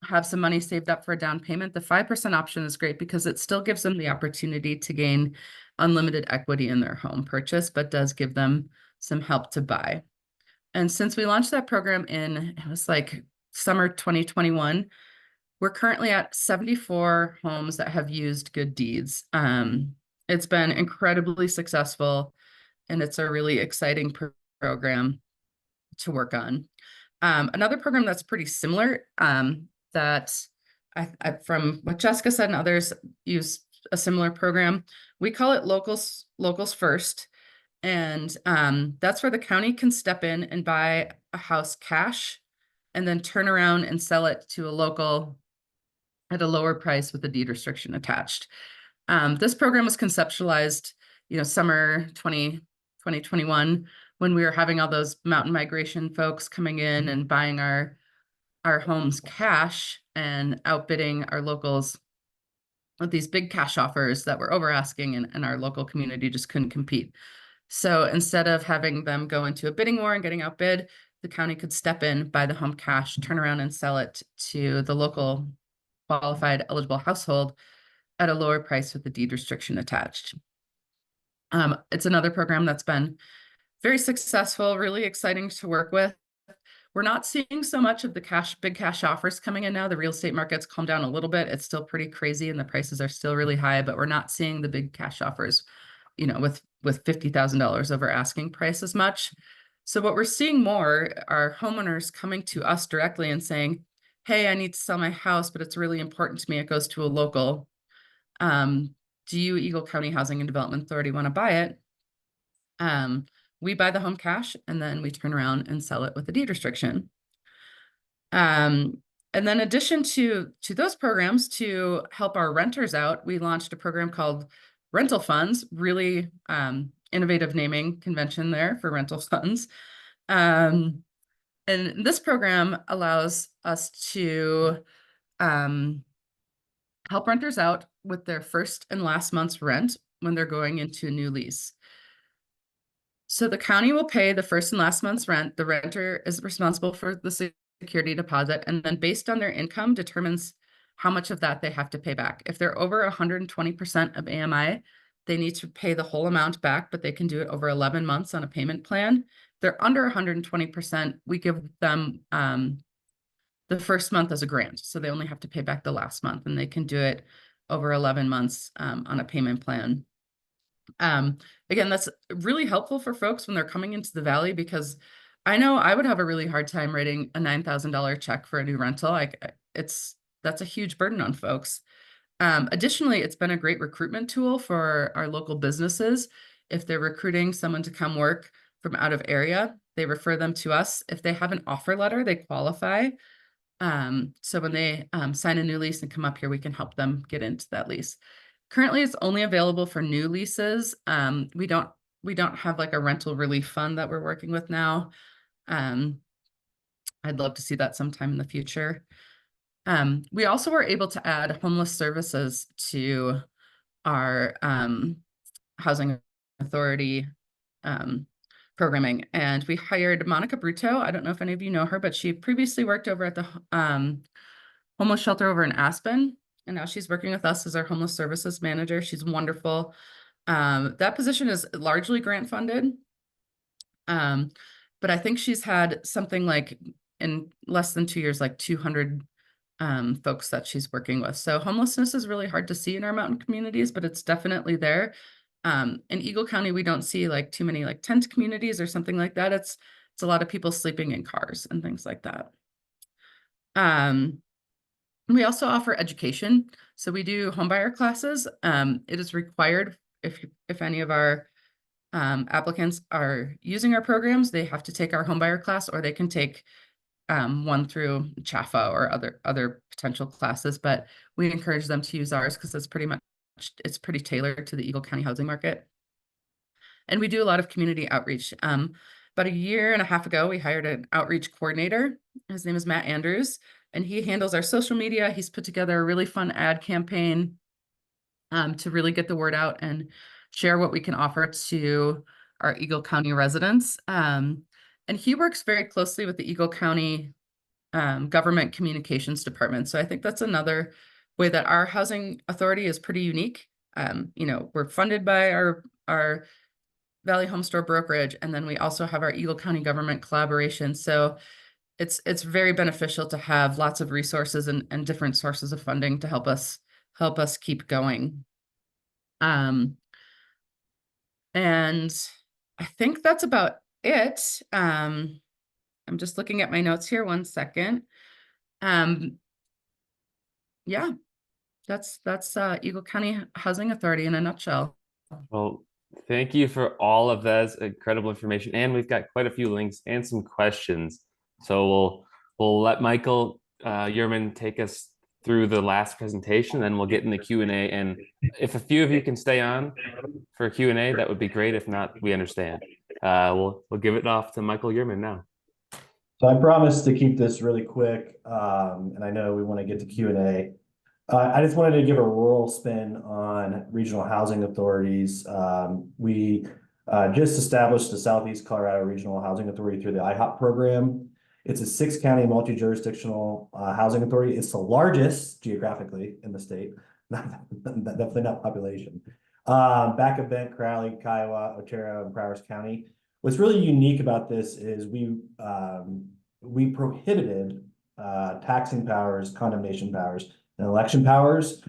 [SPEAKER 4] have some money saved up for a down payment, the 5% option is great because it still gives them the opportunity to gain unlimited equity in their home purchase, but does give them some help to buy. And since we launched that program it was like summer 2021, we're currently at 74 homes that have used Good Deeds. It's been incredibly successful, and it's a really exciting program to work on. Another program that's pretty similar that I from what Jessica said and others use a similar program. We call it Locals First. And that's where the county can step in and buy a house cash and then turn around and sell it to a local at a lower price with a deed restriction attached. This program was conceptualized, summer 2021, when we were having all those mountain migration folks coming in and buying our homes cash and outbidding our locals with these big cash offers that were over asking, and our local community just couldn't compete. So instead of having them go into a bidding war and getting outbid, the county could step in, buy the home cash, turn around and sell it to the local qualified eligible household at a lower price with the deed restriction attached. It's another program that's been very successful, really exciting to work with. We're not seeing so much of the big cash offers coming in now. The real estate market's calmed down a little bit. It's still pretty crazy and the prices are still really high, but we're not seeing the big cash offers, with $50,000 over asking price as much. So what we're seeing more are homeowners coming to us directly and saying, hey, I need to sell my house, but it's really important to me. It goes to a local. Do you, Eagle County Housing and Development Authority, want to buy it? We buy the home cash and then we turn around and sell it with a deed restriction. And then in addition to those programs, to help our renters out, we launched a program called Rental Funds, really innovative naming convention there for rental funds. And this program allows us to help renters out with their first and last month's rent when they're going into a new lease. So the county will pay the first and last month's rent. The renter is responsible for the security deposit, and then based on their income determines how much of that they have to pay back. If they're over 120% of AMI, they need to pay the whole amount back, but they can do it over 11 months on a payment plan. If they're under 120%, we give them the first month as a grant. So they only have to pay back the last month, and they can do it over 11 months on a payment plan. Again, that's really helpful for folks when they're coming into the Valley, because I know I would have a really hard time writing a $9,000 check for a new rental. That's a huge burden on folks. Additionally, it's been a great recruitment tool for our local businesses. If they're recruiting someone to come work from out of area, they refer them to us. If they have an offer letter, they qualify. So when they sign a new lease and come up here, we can help them get into that lease. Currently, it's only available for new leases. We don't have like a rental relief fund that we're working with now. I'd love to see that sometime in the future. We also were able to add homeless services to our housing authority programming, and we hired Monica Bruto. I don't know if any of you know her, but she previously worked over at the homeless shelter over in Aspen, and now she's working with us as our homeless services manager. She's wonderful. That position is largely grant funded, but I think she's had something like in less than 2 years, like 200 folks that she's working with. So homelessness is really hard to see in our mountain communities, but it's definitely there. In Eagle County, we don't see like too many like tent communities or something like that. It's a lot of people sleeping in cars and things like that. We also offer education. So we do homebuyer classes. It is required if any of our applicants are using our programs, they have to take our homebuyer class, or they can take one through CHAFA or other potential classes, but we encourage them to use ours because it's pretty tailored to the Eagle County housing market. And we do a lot of community outreach. About a year and a half ago, we hired an outreach coordinator. His name is Matt Andrews, and he handles our social media. He's put together a really fun ad campaign to really get the word out and share what we can offer to our Eagle County residents. And he works very closely with the Eagle County government communications department. So I think that's another way that our housing authority is pretty unique. We're funded by our Valley Home Store brokerage, and then we also have our Eagle County government collaboration. So it's very beneficial to have lots of resources and different sources of funding to help us keep going. And I think that's about it. I'm just looking at my notes here. 1 second. Yeah, that's Eagle County Housing Authority in a nutshell.
[SPEAKER 1] Well, thank you for all of that incredible information. And we've got quite a few links and some questions. So we'll let Michael Yerman take us through the last presentation, then we'll get in the Q&A. And if a few of you can stay on for Q&A, that would be great. If not, we understand. We'll give it off to Michael Yerman now.
[SPEAKER 5] So I promised to keep this really quick, and I know we want to get to Q&A. I just wanted to give a rural spin on regional housing authorities. We just established the Southeast Colorado Regional Housing Authority through the IHOP program. It's a 6-county multi-jurisdictional housing authority. It's the largest geographically in the state, definitely not population. Back of Bent, Crowley, Kiowa, Otero, and Prowers County. What's really unique about this is we prohibited taxing powers, condemnation powers, and election powers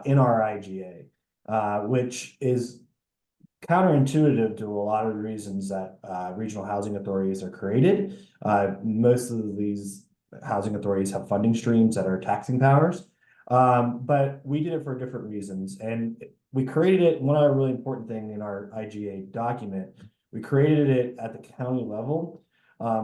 [SPEAKER 5] in our IGA, which is counterintuitive to a lot of the reasons that regional housing authorities are created. Most of these housing authorities have funding streams that are taxing powers, but we did it for different reasons. And we created it, one other really important thing in our IGA document, we created it at the county level.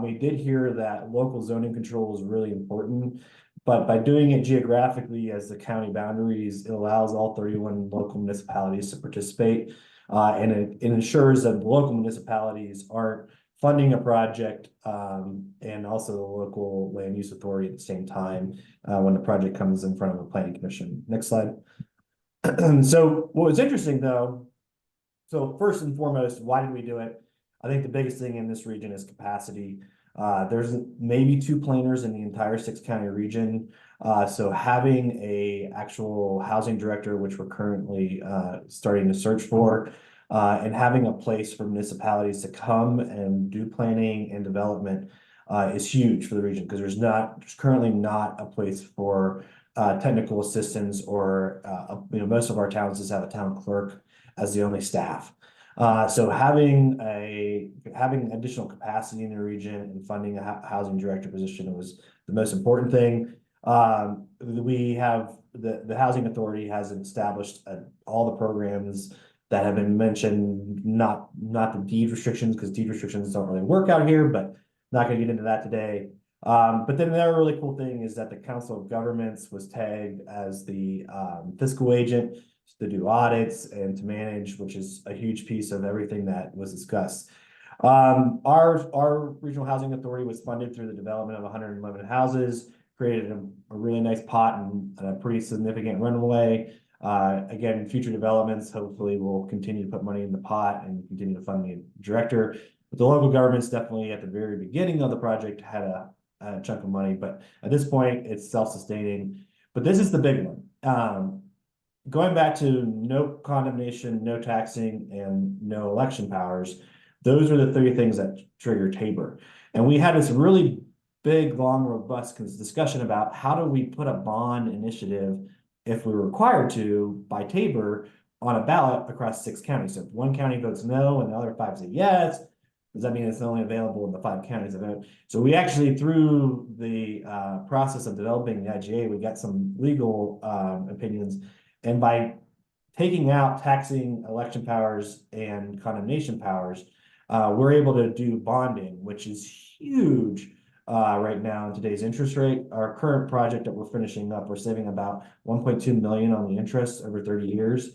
[SPEAKER 5] We did hear that local zoning control is really important, but by doing it geographically as the county boundaries, it allows all 31 local municipalities to participate. And it ensures that local municipalities aren't funding a project and also the local land use authority at the same time when the project comes in front of a planning commission. Next slide. So what was interesting though, so first and foremost, why did we do it? I think the biggest thing in this region is capacity. There's maybe 2 planners in the entire 6-county region. So having a actual housing director, which we're currently starting to search for, and having a place for municipalities to come and do planning and development is huge for the region, because there's currently not a place for technical assistance, or most of our towns just have a town clerk as the only staff. So having additional capacity in the region and funding a housing director position was the most important thing. We have the housing authority has established all the programs that have been mentioned, not the deed restrictions, because deed restrictions don't really work out here, but not going to get into that today. But then the other really cool thing is that the Council of Governments was tagged as the fiscal agent to do audits and to manage, which is a huge piece of everything that was discussed. Our regional housing authority was funded through the development of 111 houses, created a really nice pot and a pretty significant runway. Again, future developments, hopefully we'll continue to put money in the pot and continue to fund the director. But the local governments definitely at the very beginning of the project had a chunk of money, but at this point it's self-sustaining. But this is the big one. Going back to no condemnation, no taxing, and no election powers, those are the 3 things that trigger Tabor. And we had this really big, long, robust discussion about how do we put a bond initiative, if we're required to, by Tabor on a ballot across 6 counties. So if one county votes no and the other 5 say yes, does that mean it's only available in the 5 counties that vote? So we actually, through the process of developing the IGA, we got some legal opinions. And by taking out taxing, election powers, and condemnation powers, we're able to do bonding, which is huge right now in today's interest rate. Our current project that we're finishing up, we're saving about 1.2 million on the interest over 30 years,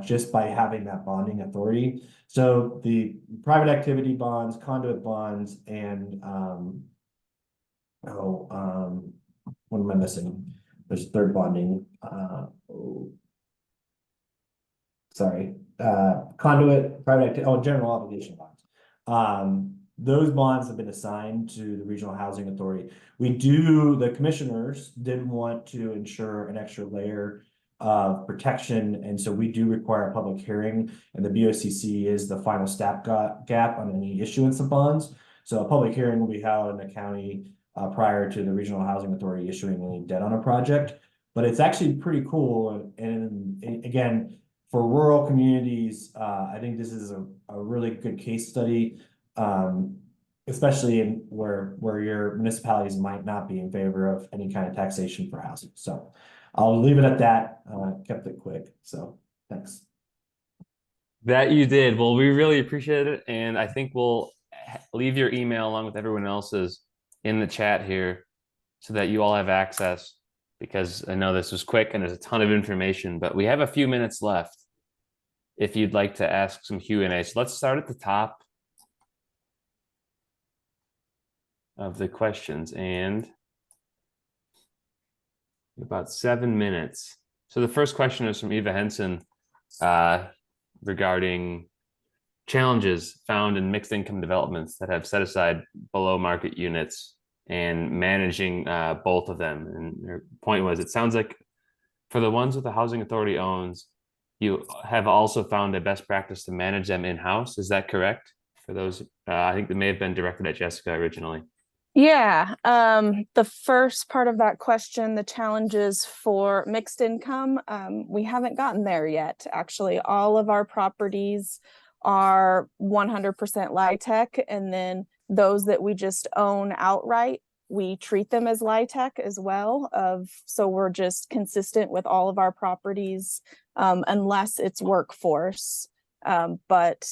[SPEAKER 5] just by having that bonding authority. So the private activity bonds, conduit bonds, and what am I missing? There's third bonding. Conduit, private activity, general obligation bonds. Those bonds have been assigned to the Regional Housing Authority. The commissioners did want to ensure an extra layer of protection, and so we do require a public hearing, and the BOCC is the final stopgap on any issuance of bonds. So a public hearing will be held in the county prior to the Regional Housing Authority issuing any debt on a project. But it's actually pretty cool, and again, for rural communities, I think this is a really good case study, especially in where your municipalities might not be in favor of any kind of taxation for housing. So I'll leave it at that. Kept it quick. So thanks.
[SPEAKER 1] That you did. Well, we really appreciate it. And I think we'll leave your email along with everyone else's in the chat here so that you all have access, because I know this was quick and there's a ton of information, but we have a few minutes left if you'd like to ask some Q&A. So let's start at the top of the questions, and about 7 minutes. So the first question is from Eva Henson regarding challenges found in mixed income developments that have set aside below market units and managing both of them. And her point was, it sounds like for the ones that the housing authority owns, you have also found a best practice to manage them in-house. Is that correct? For those, I think they may have been directed at Jessica originally.
[SPEAKER 3] Yeah, the first part of that question, the challenges for mixed income, we haven't gotten there yet. Actually, all of our properties are 100% LIHTC, and then those that we just own outright, we treat them as LIHTC as well. So we're just consistent with all of our properties, unless it's workforce. But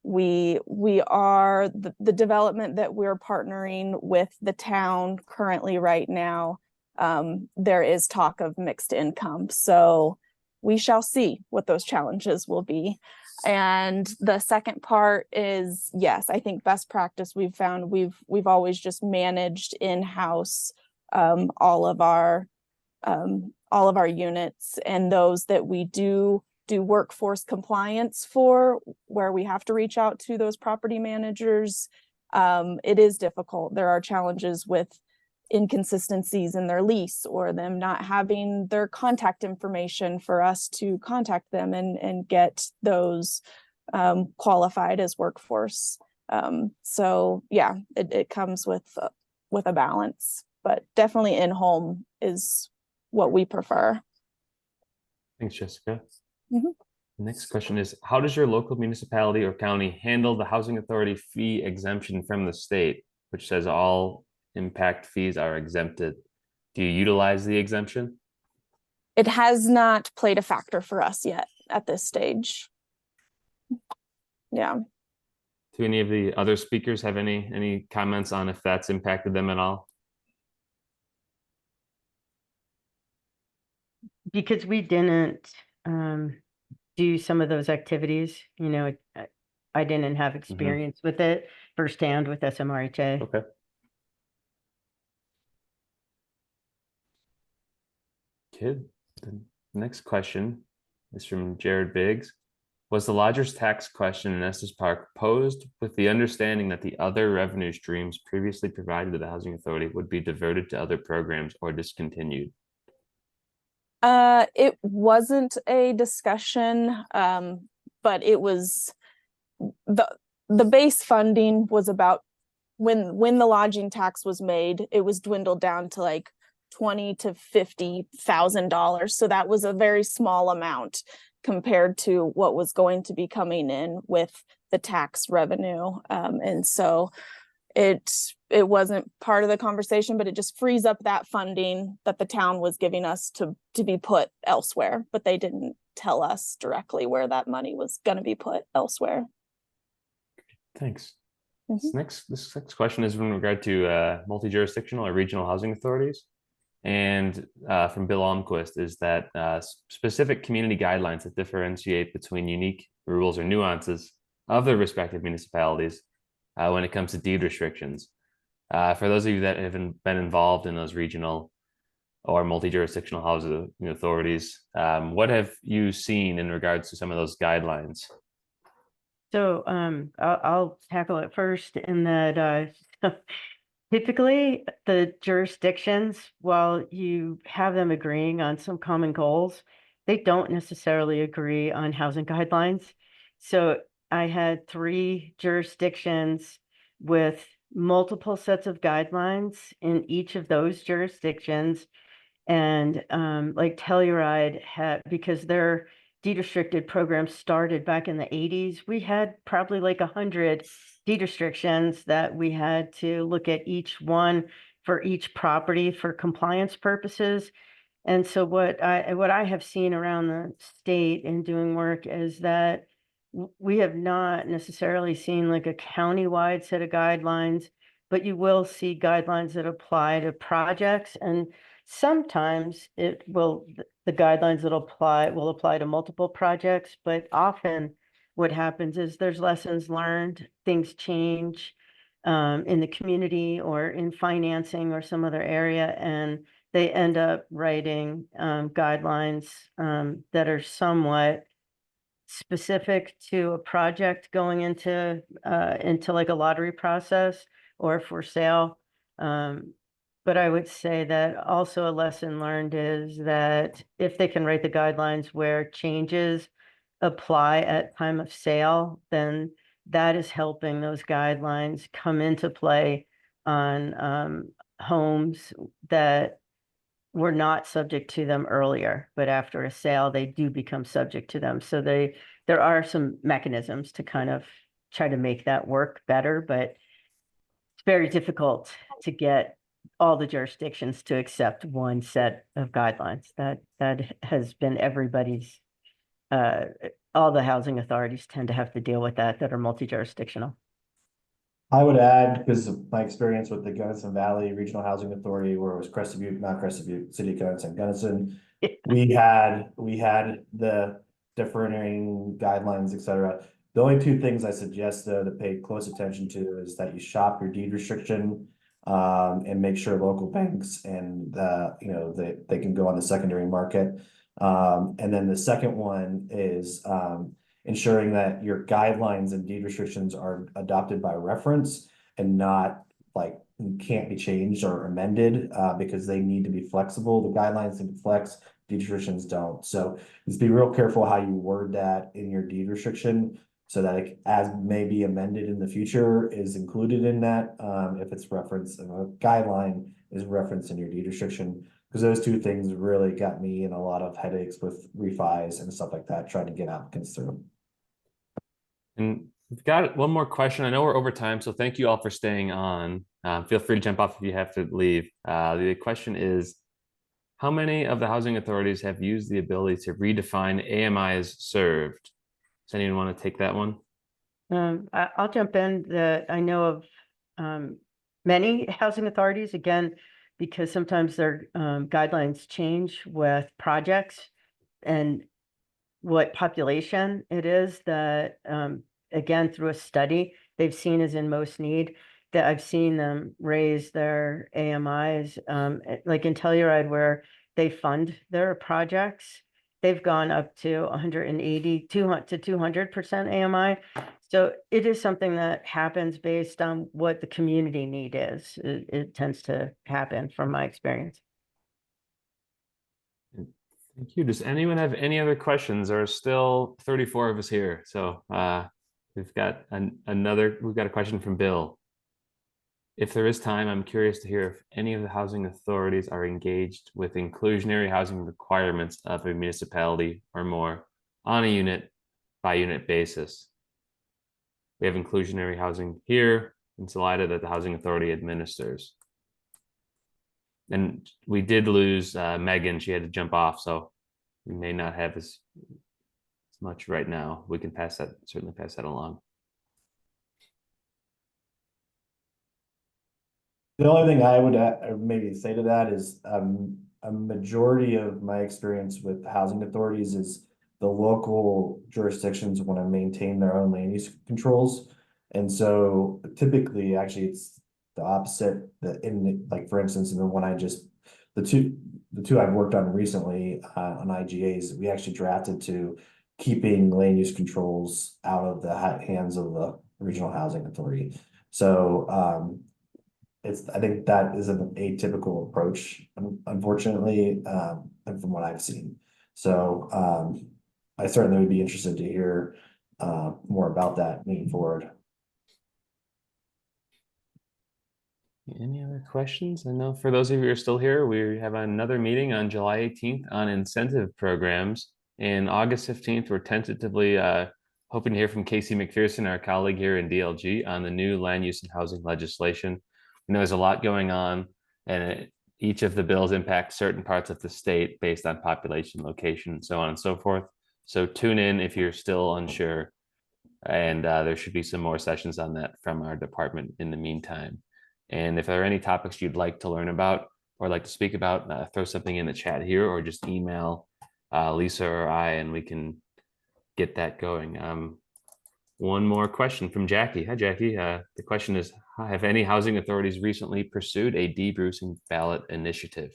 [SPEAKER 3] we are the development that we're partnering with the town currently right now. There is talk of mixed income, so we shall see what those challenges will be. And the second part is, yes, I think best practice we've found, we've always just managed in-house all of our units, and those that we do workforce compliance for, where we have to reach out to those property managers. it is difficult. There are challenges with inconsistencies in their lease, or them not having their contact information for us to contact them and get those qualified as workforce. So yeah, it comes with a balance, but definitely in-home is what we prefer.
[SPEAKER 1] Thanks, Jessica.
[SPEAKER 3] Mhm.
[SPEAKER 1] The next question is, how does your local municipality or county handle the housing authority fee exemption from the state, which says all impact fees are exempted? Do you utilize the exemption?
[SPEAKER 3] It has not played a factor for us yet at this stage. Yeah.
[SPEAKER 1] Do any of the other speakers have any comments on if that's impacted them at all?
[SPEAKER 2] Because we didn't do some of those activities, you know, I didn't have experience with it firsthand with SMRHA.
[SPEAKER 1] Okay. Okay. The next question is from Jared Biggs. Was the lodger's tax question in Estes Park posed with the understanding that the other revenue streams previously provided to the Housing Authority would be diverted to other programs or discontinued?
[SPEAKER 3] It wasn't a discussion, but it was the base funding was about when the lodging tax was made, it was dwindled down to like $20,000 to $50,000. So that was a very small amount compared to what was going to be coming in with the tax revenue. And so it wasn't part of the conversation, but it just frees up that funding that the town was giving us to be put elsewhere. But they didn't tell us directly where that money was going to be put elsewhere.
[SPEAKER 1] Thanks.
[SPEAKER 3] Mm-hmm.
[SPEAKER 1] This next question is in regard to multi-jurisdictional or regional housing authorities. And from Bill Almquist is that specific community guidelines that differentiate between unique rules or nuances of their respective municipalities when it comes to deed restrictions. For those of you that have been involved in those regional or multi-jurisdictional housing authorities, what have you seen in regards to some of those guidelines?
[SPEAKER 2] So I'll tackle it first in that typically the jurisdictions, while you have them agreeing on some common goals, they don't necessarily agree on housing guidelines. So I had 3 jurisdictions with multiple sets of guidelines in each of those jurisdictions. And like Telluride had, because their deed restricted program started back in the 80s, we had probably like 100 deed restrictions that we had to look at each one for each property for compliance purposes. And so what I have seen around the state in doing work is that we have not necessarily seen like a countywide set of guidelines, but you will see guidelines that apply to projects. And sometimes the guidelines that will apply to multiple projects, but often what happens is there's lessons learned, things change in the community or in financing or some other area, and they end up writing guidelines that are somewhat specific to a project going into like a lottery process or for sale. But I would say that also a lesson learned is that if they can write the guidelines where changes apply at time of sale, then that is helping those guidelines come into play on homes that were not subject to them earlier, but after a sale, they do become subject to them. So there are some mechanisms to kind of try to make that work better, but it's very difficult to get all the jurisdictions to accept one set of guidelines. That has been everybody's, all the housing authorities tend to have to deal with that are multi-jurisdictional.
[SPEAKER 5] I would add, because of my experience with the Gunnison Valley Regional Housing Authority, where it was Crested Butte, not Crested Butte, City of Gunnison, we had the differing guidelines, etc. The only 2 things I suggest though to pay close attention to is that you shop your deed restriction and make sure local banks and they can go on the secondary market. And then the second one is ensuring that your guidelines and deed restrictions are adopted by reference, and not like can't be changed or amended, because they need to be flexible. The guidelines need to flex, deed restrictions don't. So just be real careful how you word that in your deed restriction, so that it, as may be amended in the future, is included in that. If it's referenced, if a guideline is referenced in your deed restriction, because those two things really got me in a lot of headaches with refis and stuff like that, trying to get applicants through.
[SPEAKER 1] And we've got one more question. I know we're over time, so thank you all for staying on. Feel free to jump off if you have to leave. The question is, how many of the housing authorities have used the ability to redefine AMIs served? Does anyone want to take that one?
[SPEAKER 2] I'll jump in. I know of many housing authorities, again, because sometimes their guidelines change with projects and what population it is that, again, through a study they've seen is in most need, that I've seen them raise their AMIs, like in Telluride, where they fund their projects. They've gone up to 180 to 200% AMI. So it is something that happens based on what the community need is. It tends to happen from my experience.
[SPEAKER 1] Thank you. Does anyone have any other questions? There are still 34 of us here. So we've got we've got a question from Bill. If there is time, I'm curious to hear if any of the housing authorities are engaged with inclusionary housing requirements of a municipality or more on a unit by unit basis. We have inclusionary housing here in Salida that the housing authority administers. And we did lose Megan. She had to jump off, so we may not have as much right now. We can certainly pass that along.
[SPEAKER 5] The only thing I would maybe say to that is, a majority of my experience with housing authorities is the local jurisdictions want to maintain their own land use controls. And so typically, actually, it's the opposite. Like, for instance, in the one the two I've worked on recently on IGAs, we actually drafted to keeping land use controls out of the hands of the regional housing authority. So I think that is an atypical approach, unfortunately, and from what I've seen. So I certainly would be interested to hear more about that moving forward.
[SPEAKER 1] Any other questions? I know for those of you who are still here, we have another meeting on July 18th on incentive programs. And August 15th, we're tentatively hoping to hear from Casey McPherson, our colleague here in DLG, on the new land use and housing legislation. You know, there's a lot going on, and each of the bills impact certain parts of the state based on population, location, so on and so forth. So tune in if you're still unsure. And there should be some more sessions on that from our department in the meantime. And if there are any topics you'd like to learn about or like to speak about, throw something in the chat here or just email Lisa or I, and we can get that going. One more question from Jackie. Hi, Jackie. The question is, have any housing authorities recently pursued a de-Brucing ballot initiative?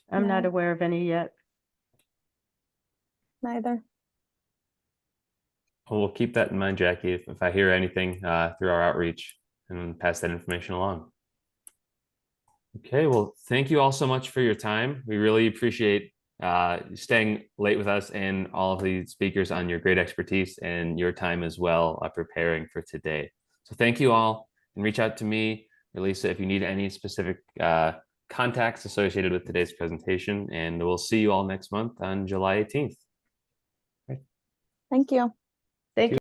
[SPEAKER 2] I'm not aware of any yet.
[SPEAKER 3] Neither.
[SPEAKER 1] Well, we'll keep that in mind, Jackie, if I hear anything through our outreach, and pass that information along. Okay, well, thank you all so much for your time. We really appreciate staying late with us and all of the speakers on your great expertise and your time as well preparing for today. So thank you all, and reach out to me or Lisa if you need any specific contacts associated with today's presentation, and we'll see you all next month on July 18th.
[SPEAKER 3] Thank you.
[SPEAKER 2] Thank you.